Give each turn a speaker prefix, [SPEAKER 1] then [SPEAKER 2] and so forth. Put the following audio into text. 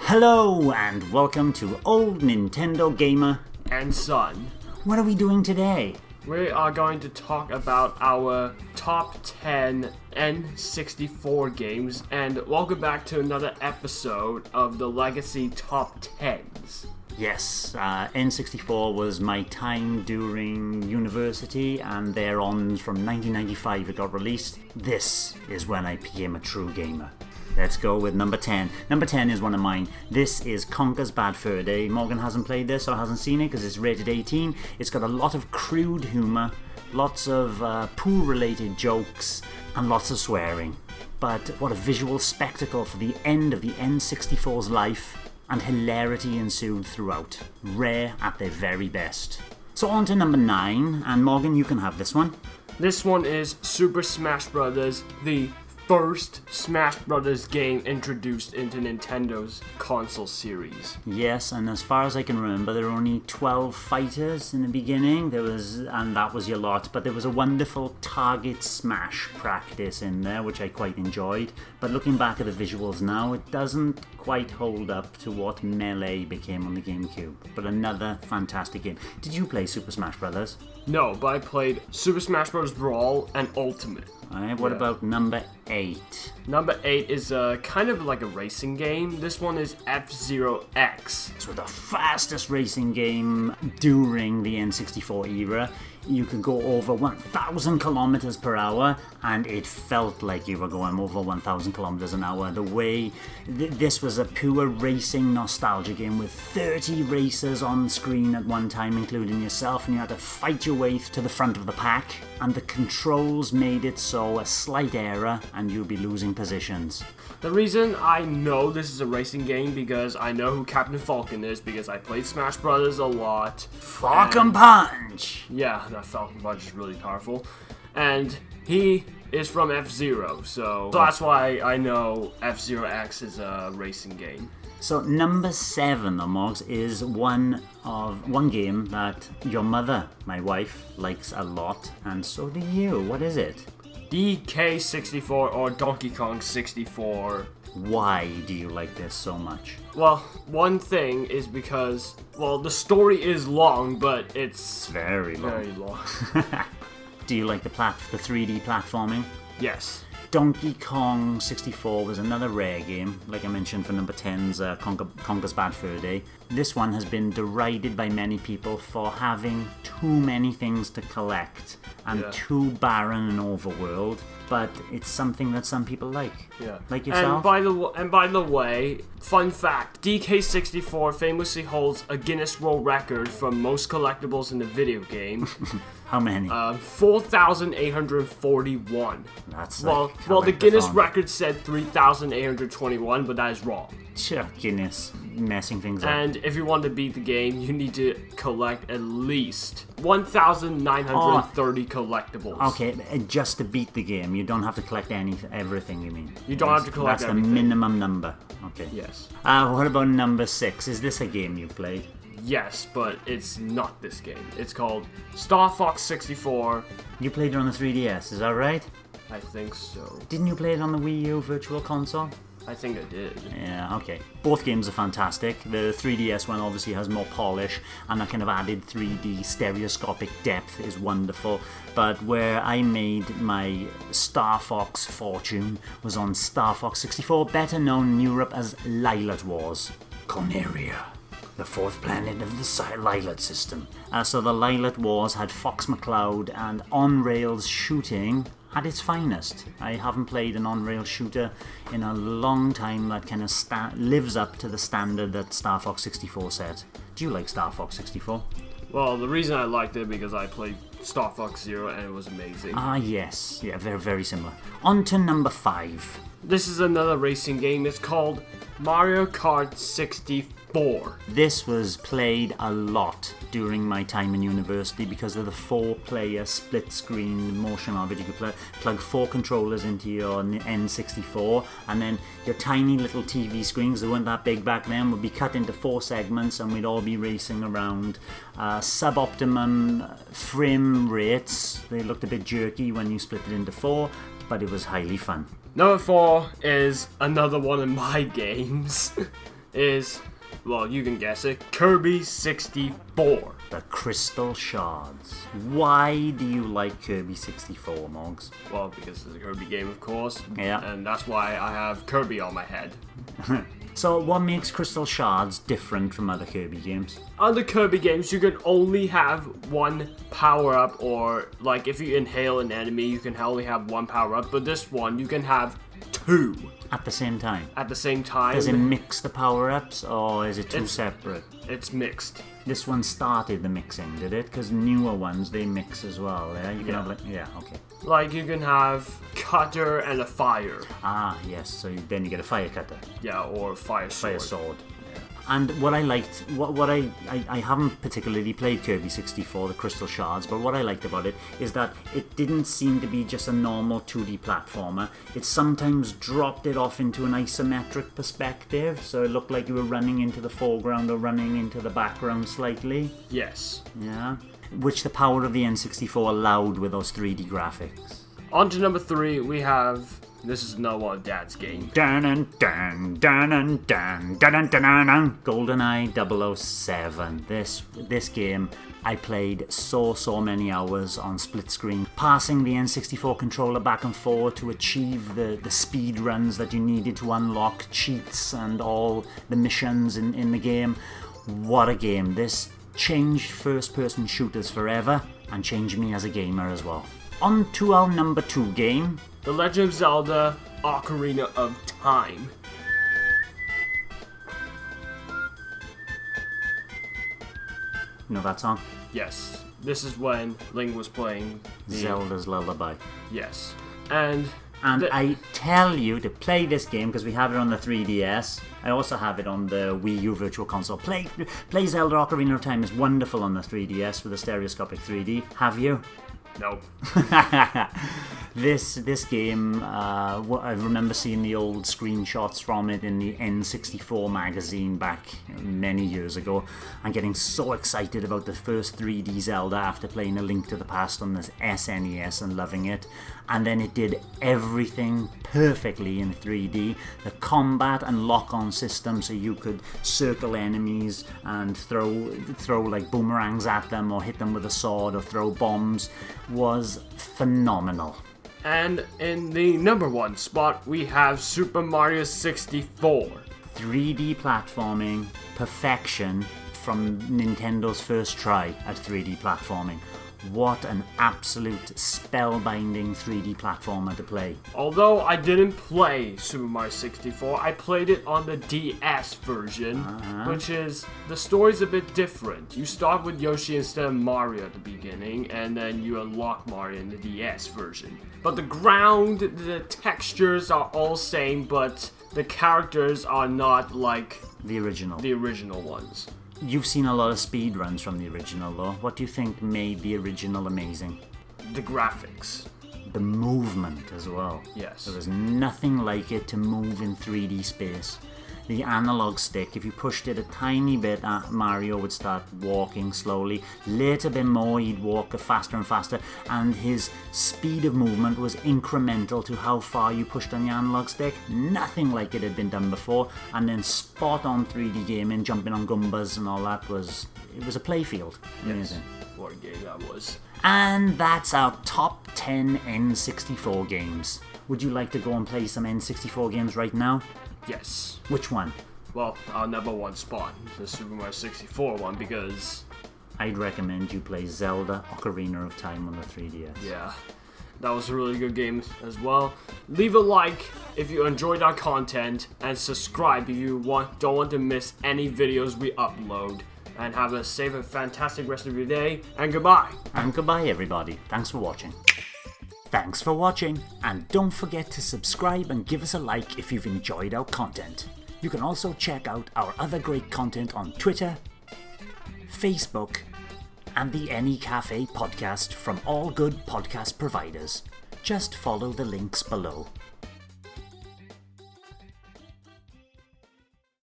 [SPEAKER 1] Hello and welcome to Old Nintendo Gamer
[SPEAKER 2] and Son.
[SPEAKER 1] What are we doing today?
[SPEAKER 2] We are going to talk about our top 10 N64 games, and welcome back to another episode of the Legacy Top 10s.
[SPEAKER 1] Yes, N64 was my time during university, and thereon from 1995 it got released. This is when I became a true gamer. Let's go with number 10. Number 10 is one of mine. This is Conker's Bad Fur Day. Morgan hasn't played this or hasn't seen it because it's rated 18. It's got a lot of crude humour, lots of pool-related jokes, and lots of swearing. But what a visual spectacle for the end of the N64's life, and hilarity ensued throughout. Rare at their very best. So on to number 9, and Morgan, you can have this one.
[SPEAKER 2] This one is Super Smash Bros., the first Smash Bros. Game introduced into Nintendo's console series.
[SPEAKER 1] Yes, and as far as I can remember, there were only 12 fighters in the beginning. And that was your lot. But there was a wonderful target smash practice in there, which I quite enjoyed. But looking back at the visuals now, it doesn't quite hold up to what Melee became on the GameCube. But another fantastic game. Did you play Super Smash Bros.?
[SPEAKER 2] No, but I played Super Smash Bros. Brawl and Ultimate.
[SPEAKER 1] Alright, what about number 8?
[SPEAKER 2] Number 8 is kind of like a racing game. This one is F-Zero X.
[SPEAKER 1] So the fastest racing game during the N64 era. You could go over 1,000 kilometers per hour, and it felt like you were going over 1,000 kilometers an hour. The way this was a pure racing nostalgia game with 30 racers on screen at one time, including yourself, and you had to fight your way to the front of the pack. And the controls made it so a slight error, and you'd be losing positions.
[SPEAKER 2] The reason I know this is a racing game because I know who Captain Falcon is because I played Smash Brothers a lot.
[SPEAKER 1] Falcon Punch!
[SPEAKER 2] Yeah, that Falcon Punch is really powerful. And he is from F-Zero, so that's why I know F-Zero X is a racing game.
[SPEAKER 1] So number 7, Morgs, is one game that your mother, my wife, likes a lot, and so do you. What is it?
[SPEAKER 2] DK64 or Donkey Kong 64.
[SPEAKER 1] Why do you like this so much?
[SPEAKER 2] Well, one thing is because, well, the story is long, but it's
[SPEAKER 1] very long. Do you like the 3D platforming?
[SPEAKER 2] Yes.
[SPEAKER 1] Donkey Kong 64 was another rare game, like I mentioned for number 10's Conker's Bad Fur Day. This one has been derided by many people for having too many things to collect and too barren an overworld, but it's something that some people like.
[SPEAKER 2] Yeah.
[SPEAKER 1] Like yourself?
[SPEAKER 2] And by the way, fun fact, DK64 famously holds a Guinness World Record for most collectibles in the video game.
[SPEAKER 1] How many?
[SPEAKER 2] 4,841.
[SPEAKER 1] That's
[SPEAKER 2] well, the Guinness record said 3,821, but that is wrong.
[SPEAKER 1] Sure, Guinness messing things up.
[SPEAKER 2] And if you want to beat the game, you need to collect at least 1,930 collectibles.
[SPEAKER 1] Okay, just to beat the game, you don't have to collect everything. You mean?
[SPEAKER 2] You don't have to collect everything.
[SPEAKER 1] That's the minimum number. Okay.
[SPEAKER 2] Yes.
[SPEAKER 1] What about number 6? Is this a game you've played?
[SPEAKER 2] Yes, but it's not this game. It's called Star Fox 64.
[SPEAKER 1] You played it on the 3DS, is that right?
[SPEAKER 2] I think so.
[SPEAKER 1] Didn't you play it on the Wii U Virtual Console?
[SPEAKER 2] I think I did.
[SPEAKER 1] Yeah, okay. Both games are fantastic. The 3DS one obviously has more polish, and that kind of added 3D stereoscopic depth is wonderful. But where I made my Star Fox fortune was on Star Fox 64, better known in Europe as Lylat Wars. Corneria, the fourth planet of the Lylat system. So the Lylat Wars had Fox McCloud and on-rails shooting at its finest. I haven't played an on-rail shooter in a long time that kind of lives up to the standard that Star Fox 64 set. Do you like Star Fox 64?
[SPEAKER 2] Well, the reason I liked it because I played Star Fox Zero and it was amazing.
[SPEAKER 1] Ah, yes. Yeah, very, very similar. On to number 5.
[SPEAKER 2] This is another racing game. It's called Mario Kart 64.
[SPEAKER 1] This was played a lot during my time in university because of the 4-player split-screen motion of it. You could plug 4 controllers into your N64, and then your tiny little TV screens, they weren't that big back then, would be cut into 4 segments, and we'd all be racing around. Sub-optimum frame rates. They looked a bit jerky when you split it into 4, but it was highly fun.
[SPEAKER 2] Number 4 is another one of my games. is, well, you can guess it, Kirby 64.
[SPEAKER 1] The Crystal Shards. Why do you like Kirby 64, Moggs?
[SPEAKER 2] Well, because it's a Kirby game, of course.
[SPEAKER 1] Yeah.
[SPEAKER 2] And that's why I have Kirby on my head.
[SPEAKER 1] So what makes Crystal Shards different from other Kirby games?
[SPEAKER 2] Other Kirby games, you can only have one power-up, or like if you inhale an enemy, you can only have one power-up, but this one, you can have two.
[SPEAKER 1] At the same time?
[SPEAKER 2] At the same time.
[SPEAKER 1] Does it mix the power-ups, or is it two separate?
[SPEAKER 2] It's mixed.
[SPEAKER 1] This one started the mixing, did it? Because newer ones, they mix as well, yeah? You can have like, yeah, okay.
[SPEAKER 2] Like you can have cutter and a fire.
[SPEAKER 1] Ah, yes, so then you get a fire cutter.
[SPEAKER 2] Yeah, or fire sword.
[SPEAKER 1] Fire sword. And what I liked, what I haven't particularly played Kirby 64, the Crystal Shards, but what I liked about it is that it didn't seem to be just a normal 2D platformer. It sometimes dropped it off into an isometric perspective, so it looked like you were running into the foreground or running into the background slightly.
[SPEAKER 2] Yes.
[SPEAKER 1] Yeah. Which the power of the N64 allowed with those 3D graphics.
[SPEAKER 2] On to number 3, we have... This is another one of Dad's game.
[SPEAKER 1] GoldenEye 007. This game I played so many hours on split screen, passing the N64 controller back and forward to achieve the speed runs that you needed to unlock cheats and all the missions in the game. What a game. This changed first-person shooters forever and changed me as a gamer as well. On to our number 2 game.
[SPEAKER 2] The Legend of Zelda Ocarina of Time.
[SPEAKER 1] You know that song?
[SPEAKER 2] Yes. This is when Link was playing
[SPEAKER 1] Zelda's Lullaby.
[SPEAKER 2] Yes. And
[SPEAKER 1] I tell you to play this game because we have it on the 3DS. I also have it on the Wii U Virtual Console. Play Zelda Ocarina of Time. Is wonderful on the 3DS with the stereoscopic 3D. Have you?
[SPEAKER 2] Nope.
[SPEAKER 1] This game, I remember seeing the old screenshots from it in the N64 magazine back many years ago, and getting so excited about the first 3D Zelda after playing A Link to the Past on the SNES and loving it. And then it did everything perfectly in 3D. The combat and lock-on system, so you could circle enemies and throw like boomerangs at them, or hit them with a sword, or throw bombs, was phenomenal.
[SPEAKER 2] And in the number 1 spot, we have Super Mario 64.
[SPEAKER 1] 3D platforming, perfection from Nintendo's first try at 3D platforming. What an absolute spellbinding 3D platformer to play.
[SPEAKER 2] Although I didn't play Super Mario 64, I played it on the DS version, which is, the story's a bit different. You start with Yoshi instead of Mario at the beginning, and then you unlock Mario in the DS version. But the ground, the textures are all same, but the characters are not like
[SPEAKER 1] the original
[SPEAKER 2] ones.
[SPEAKER 1] You've seen a lot of speedruns from the original though. What do you think made the original amazing?
[SPEAKER 2] The graphics.
[SPEAKER 1] The movement as well.
[SPEAKER 2] Yes.
[SPEAKER 1] There was nothing like it to move in 3D space. The analog stick, if you pushed it a tiny bit, Mario would start walking slowly. Later bit more, he'd walk faster and faster, and his speed of movement was incremental to how far you pushed on the analog stick. Nothing like it had been done before, and then spot on 3D gaming, jumping on Goombas and all that, it was a playfield. Amazing.
[SPEAKER 2] Yes. What a game that was.
[SPEAKER 1] And that's our top 10 N64 games. Would you like to go and play some N64 games right now?
[SPEAKER 2] Yes.
[SPEAKER 1] Which one?
[SPEAKER 2] Well, our number 1 spot, the Super Mario 64 one, because...
[SPEAKER 1] I'd recommend you play Zelda Ocarina of Time on the 3DS.
[SPEAKER 2] Yeah, that was a really good game as well. Leave a like if you enjoyed our content, and subscribe if you don't want to miss any videos we upload. And have a safe and fantastic rest of your day, and goodbye.
[SPEAKER 1] And goodbye, everybody. Thanks for watching. Thanks for watching, and don't forget to subscribe and give us a like if you've enjoyed our content. You can also check out our other great content on Twitter, Facebook, and the Café podcast from all good podcast providers. Just follow the links below.